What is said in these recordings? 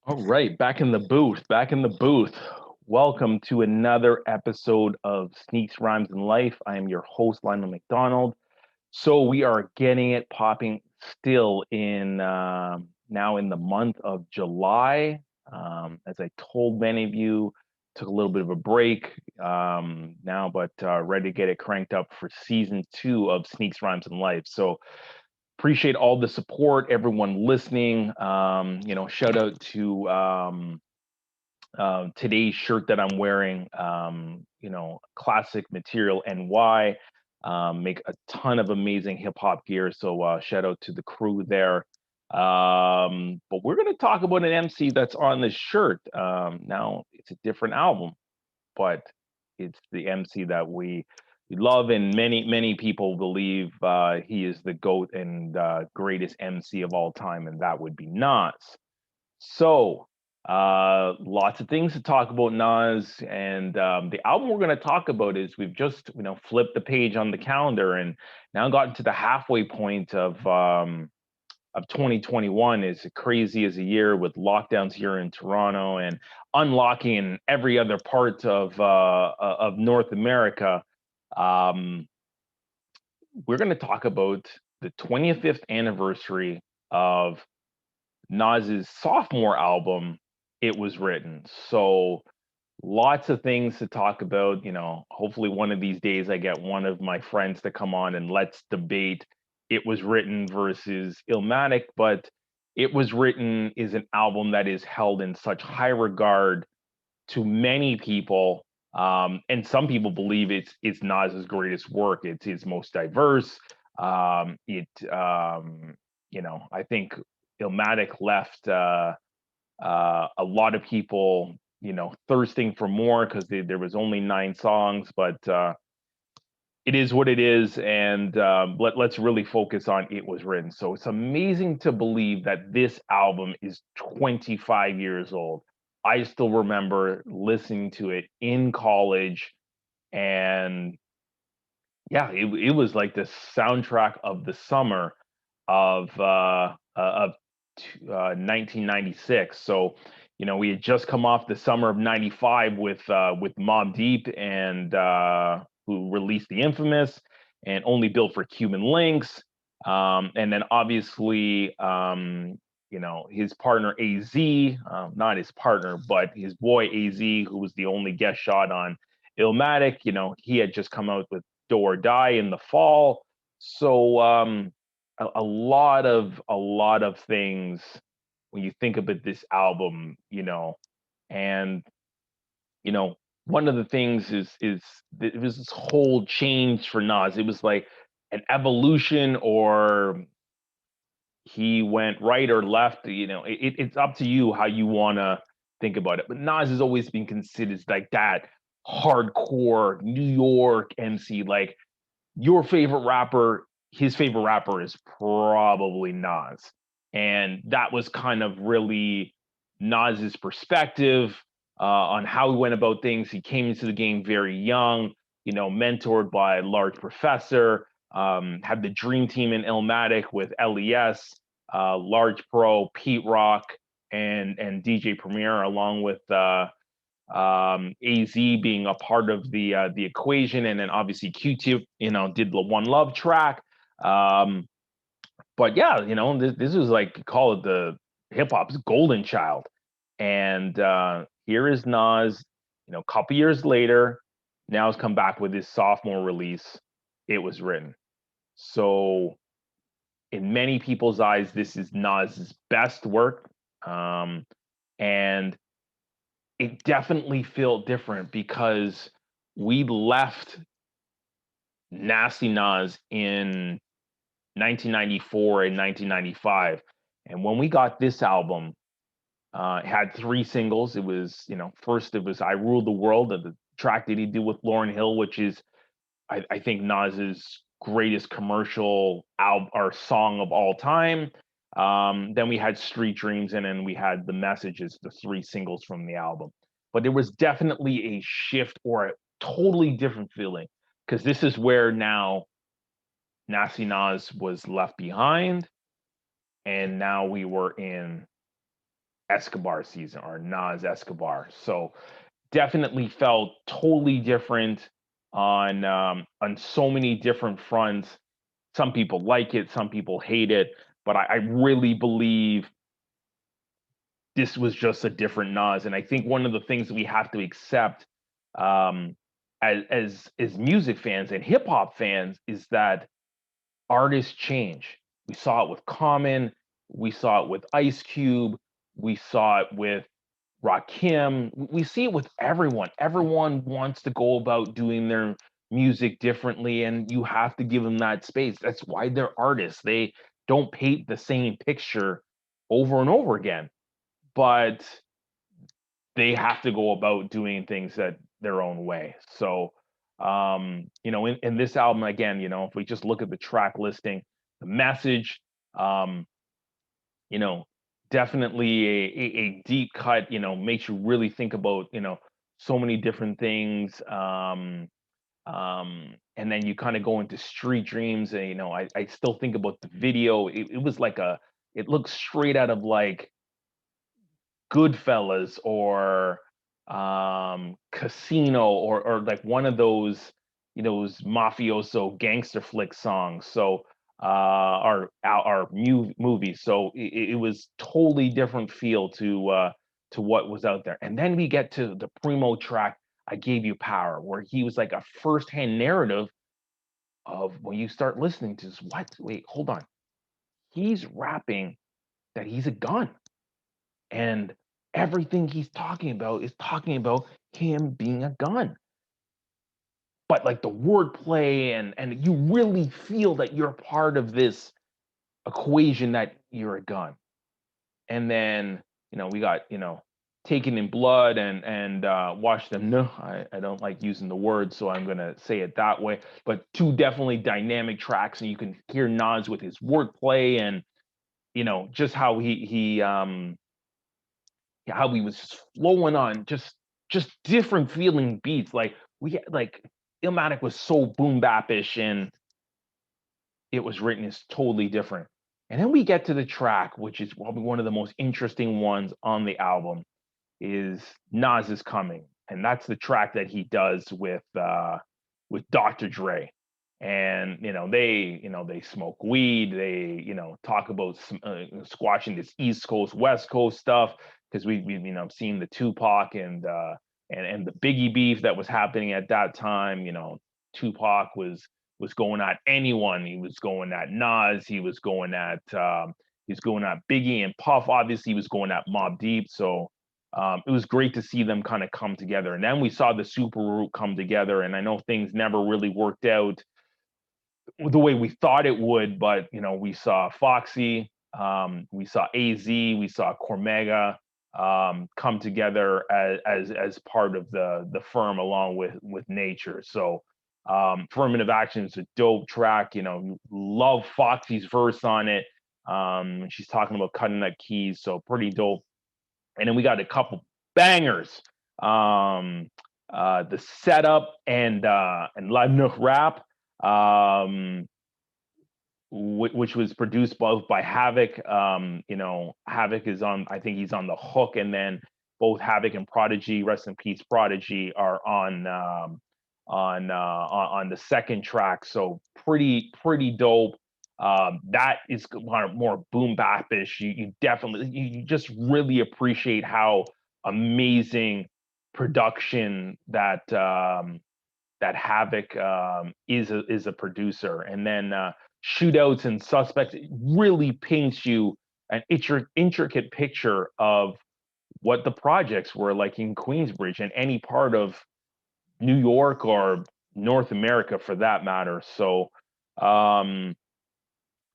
All right, back in the booth, back in the booth. Welcome to another episode of Sneaks, Rhymes, and Life. I am your host, Lyman McDonald. So we are getting it popping still in now in the month of July. As I told many of you, took a little bit of a break now, but ready to get it cranked up for season two of Sneaks, Rhymes, and Life. So appreciate all the support, everyone listening. Shout out to today's shirt that I'm wearing. Classic material NY. Make a ton of amazing hip hop gear. So shout out to the crew there. But we're going to talk about an MC that's on this shirt. Now it's a different album, but it's the MC that we love, and many people believe he is the GOAT and greatest MC of all time, and that would be Nas. So, lots of things to talk about Nas, and the album we're going to talk about is we've just flipped the page on the calendar and now gotten to the halfway point of 2021. Is crazy as a year with lockdowns here in Toronto and unlocking in every other part of North America. Um, we're going to talk about the 25th anniversary of Nas's sophomore album, It Was Written. So lots of things to talk about. Hopefully one of these days I get one of my friends to come on and let's debate It Was Written versus Illmatic. But It Was Written is an album that is held in such high regard to many people. And some people believe it's Nas's greatest work. It's his most diverse. I think Illmatic left a lot of people, thirsting for more because there was only 9 songs, but it is what it is, and let's really focus on It Was Written. So it's amazing to believe that this album is 25 years old. I still remember listening to it in college, and yeah, it was like the soundtrack of the summer of 1996. So, we had just come off the summer of '95 with Mobb Deep and who released the infamous and Only Built for Cuban Links, and then obviously his partner Az, not his partner, but his boy Az, who was the only guest shot on Illmatic. He had just come out with Do or Die in the fall. So a lot of things when you think about this album, and you know one of the things is it was this whole change for Nas. It was like an evolution, or he went right or left. It's up to you how you want to think about it. But Nas has always been considered like that hardcore New York MC. Like, your favorite rapper, his favorite rapper is probably Nas. And that was kind of really Nas's perspective on how he went about things. He came into the game very young, mentored by a large professor, had the dream team in Illmatic with LES, Large Pro, Pete Rock, and DJ Premier, along with Az being a part of the equation, and then obviously Q-Tip, did the One Love track. Um, but yeah, this was like, call it the hip hop's golden child, and here is Nas, a couple years later, now has come back with his sophomore release. It Was Written. So in many people's eyes, this is Nas's best work, and it definitely felt different because we left Nasty Nas in 1994 and 1995. And when we got this album, it had 3 singles. It was, first it was I Rule the World, the track that he did with Lauryn Hill, which is, I think, Nas's greatest commercial album or song of all time. Then we had Street Dreams, and then we had The Messages, the 3 singles from the album. But there was definitely a shift or a totally different feeling, because this is where now Nasty Nas was left behind, and now we were in Escobar season or Nas Escobar. So definitely felt totally different on so many different fronts. Some people like it, some people hate it, but I really believe this was just a different Nas. And I think one of the things that we have to accept um, as music fans and hip hop fans is that artists change. We saw it with Common, we saw it with Ice Cube, we saw it with Rakim. We see it with everyone. Everyone wants to go about doing their music differently, and you have to give them that space. That's why they're artists. They don't paint the same picture over and over again, but they have to go about doing things that their own way. So, in this album, again, if we just look at the track listing, the message, um, you know, definitely a deep cut, makes you really think about, so many different things. And then you kind of go into Street Dreams, and I still think about the video. It was like it looks straight out of like Goodfellas or Casino or like one of those mafioso gangster flick songs. So our movies. So it was totally different feel to what was out there. And then we get to the primo track, I Gave You Power, where he was like a firsthand narrative of when you start listening to this, what? Wait, hold on. He's rapping that he's a gun. And everything he's talking about is talking about him being a gun. But like the wordplay and you really feel that you're part of this equation that you're a gun. And then, we got, Taken in Blood and Watch Them. No, I don't like using the word, so I'm gonna say it that way. But two definitely dynamic tracks, and you can hear Nas with his wordplay and just how he was just flowing on just different feeling beats. Like like Illmatic was so boom bapish and it was written as totally different. And then we get to the track, which is probably one of the most interesting ones on the album, is Nas Is Coming. And that's the track that he does with Dr. Dre. And they smoke weed. They talk about squashing this East Coast West Coast stuff because we seen the Tupac and the Biggie beef that was happening at that time. Tupac was going at anyone. He was going at Nas. He's going at Biggie and Puff. Obviously, he was going at Mobb Deep. So it was great to see them kind of come together. And then we saw the Super Group come together. And I know things never really worked out the way we thought it would, but we saw Foxy, we saw AZ, we saw Cormega come together as part of the firm along with Nature. So Affirmative Action is a dope track. Love Foxy's verse on it. She's talking about cutting that keys, so pretty dope. And then we got a couple bangers. The Setup and Live Nook Rap. Which was produced both by Havoc. Havoc is on, I think he's on the hook, and then both Havoc and Prodigy, rest in peace, Prodigy, are on the second track. So pretty dope. That is more boom bapish. You definitely you just really appreciate how amazing production that Havoc is a producer. And then Shootouts and Suspects really paints you an intricate picture of what the projects were like in Queensbridge and any part of New York or North America for that matter. So, and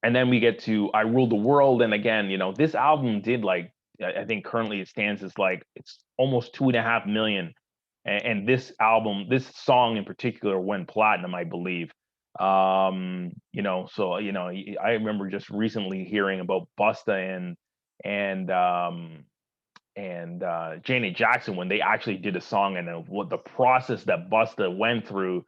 then we get to I Rule the World. And again, this album did like, I think currently it stands as like, it's almost 2.5 million. And this song in particular went platinum, I believe. So I remember just recently hearing about Busta and Janet Jackson when they actually did a song, and what the process that Busta went through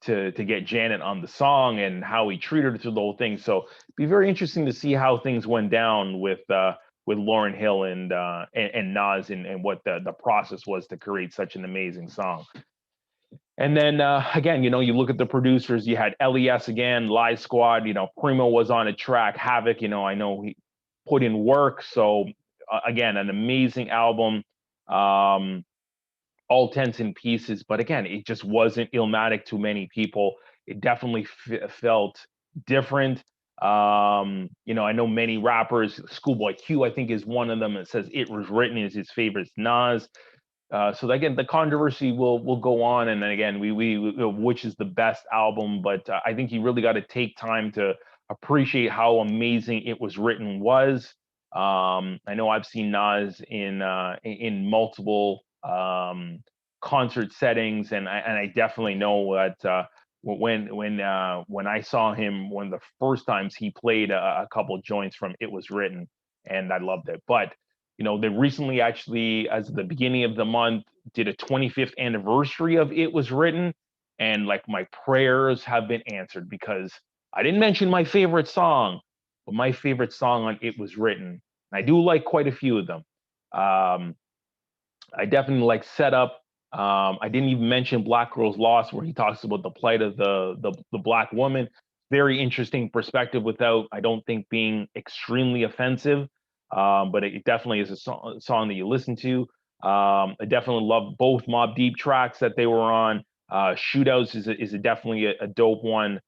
to get Janet on the song and how he treated her through the whole thing. So it'd be very interesting to see how things went down with with Lauryn Hill and Nas, and what the process was to create such an amazing song. And then again, you look at the producers. You had LES again, Live Squad. Primo was on a track. Havoc. I know he put in work. So again, an amazing album. All tents and pieces. But again, it just wasn't Illmatic to many people. It definitely felt different. I know many rappers. Schoolboy Q, I think, is one of them. It says It Was Written is his favorite Nas. So again, the controversy will go on, and then again, we which is the best album. But I think you really got to take time to appreciate how amazing It Was Written was. I know I've seen Nas in multiple concert settings, and I definitely know that when I saw him one of the first times, he played a couple joints from It Was Written, and I loved it. But they recently, actually, as the beginning of the month, did a 25th anniversary of It Was Written, and like my prayers have been answered, because I didn't mention my favorite song, but my favorite song on It Was Written, I do like quite a few of them. I definitely like Setup. I didn't even mention Black Girls Lost, where he talks about the plight of the black woman. Very interesting perspective, without, I don't think, being extremely offensive. But it definitely is a song that you listen to. I definitely love both Mobb Deep tracks that they were on. Shootouts is definitely a dope one.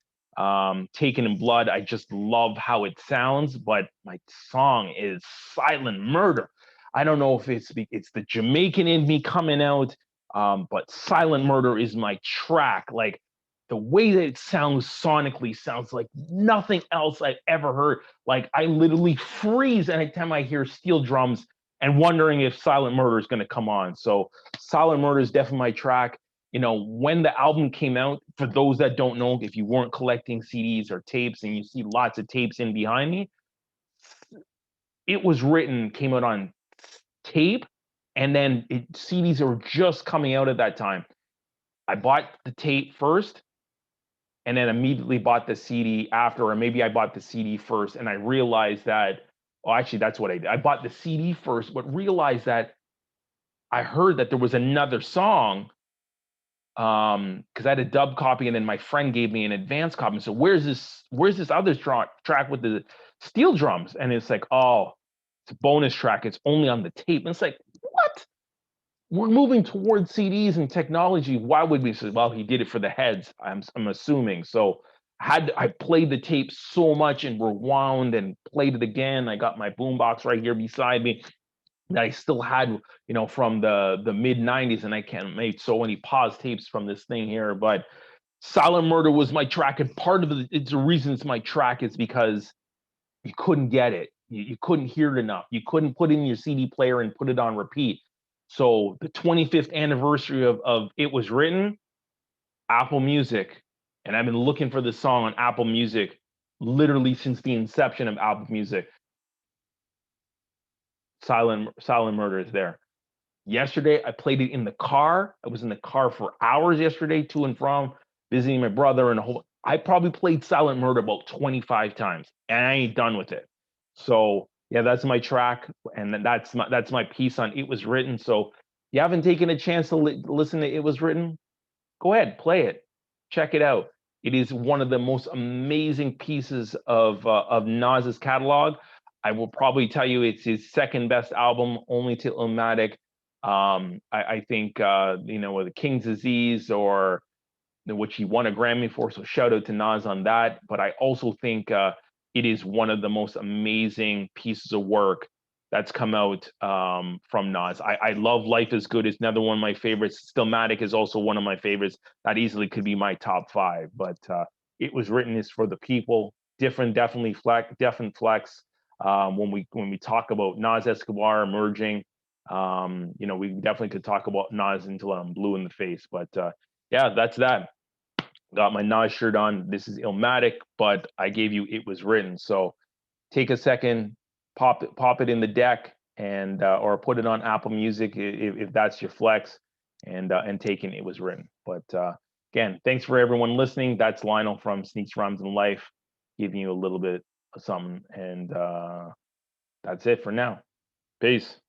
Taken in Blood, I just love how it sounds, but my song is Silent Murder. I don't know if it's the Jamaican in me coming out, but Silent Murder is my track. Like, the way that it sounds sonically sounds like nothing else I've ever heard. Like, I literally freeze anytime I hear steel drums and wondering if Silent Murder is going to come on. So Silent Murder is definitely my track. When the album came out, for those that don't know, if you weren't collecting CDs or tapes, and you see lots of tapes in behind me, It Was Written came out on tape, and then CDs were just coming out at that time. I bought the tape first, and then immediately bought the CD after, or maybe I bought the CD first, and I realized that, well, actually, that's what I did. I bought the CD first, but realized that I heard that there was another song, because I had a dub copy, and then my friend gave me an advance copy. So where's this other track with the steel drums? And it's like, oh, it's a bonus track. It's only on the tape. And it's like, what? We're moving towards CDs and technology. Why would we say, well, he did it for the heads? I'm assuming. So I played the tape so much and rewound and played it again. I got my boombox right here beside me that I still had, from the mid 90s, and I can't make so many pause tapes from this thing here. But Silent Murder was my track, and part of it's the reason it's my track is because you couldn't get it. You couldn't hear it enough. You couldn't put it in your CD player and put it on repeat. So the 25th anniversary of It Was Written, Apple Music, and I've been looking for this song on Apple Music literally since the inception of Apple Music. Silent Murder is there. Yesterday, I played it in the car. I was in the car for hours yesterday, to and from, visiting my brother, and I probably played Silent Murder about 25 times, and I ain't done with it. So yeah, that's my track, and then that's my piece on It Was Written. So you haven't taken a chance to listen to It Was Written? Go ahead, play it, check it out. It is one of the most amazing pieces of Nas's catalog. I will probably tell you it's his second best album, only to Illmatic. I think with the King's Disease, or which he won a Grammy for, so shout out to Nas on that. But I also think it is one of the most amazing pieces of work that's come out from Nas. I love Life Is Good. It's another one of my favorites. Stillmatic is also one of my favorites. That easily could be my top 5. But It Was Written is for the people. Definitely flex. When we talk about Nas Escobar emerging, we definitely could talk about Nas until I'm blue in the face. But yeah, that's that. Got my Nas shirt on. This is Illmatic, but I gave you It Was Written. So take a second, pop it in the deck, and or put it on Apple Music if that's your flex, and take in It Was Written. But again, thanks for everyone listening. That's Lionel from Sneaks, Rhymes, and Life, giving you a little bit of something, and that's it for now. Peace.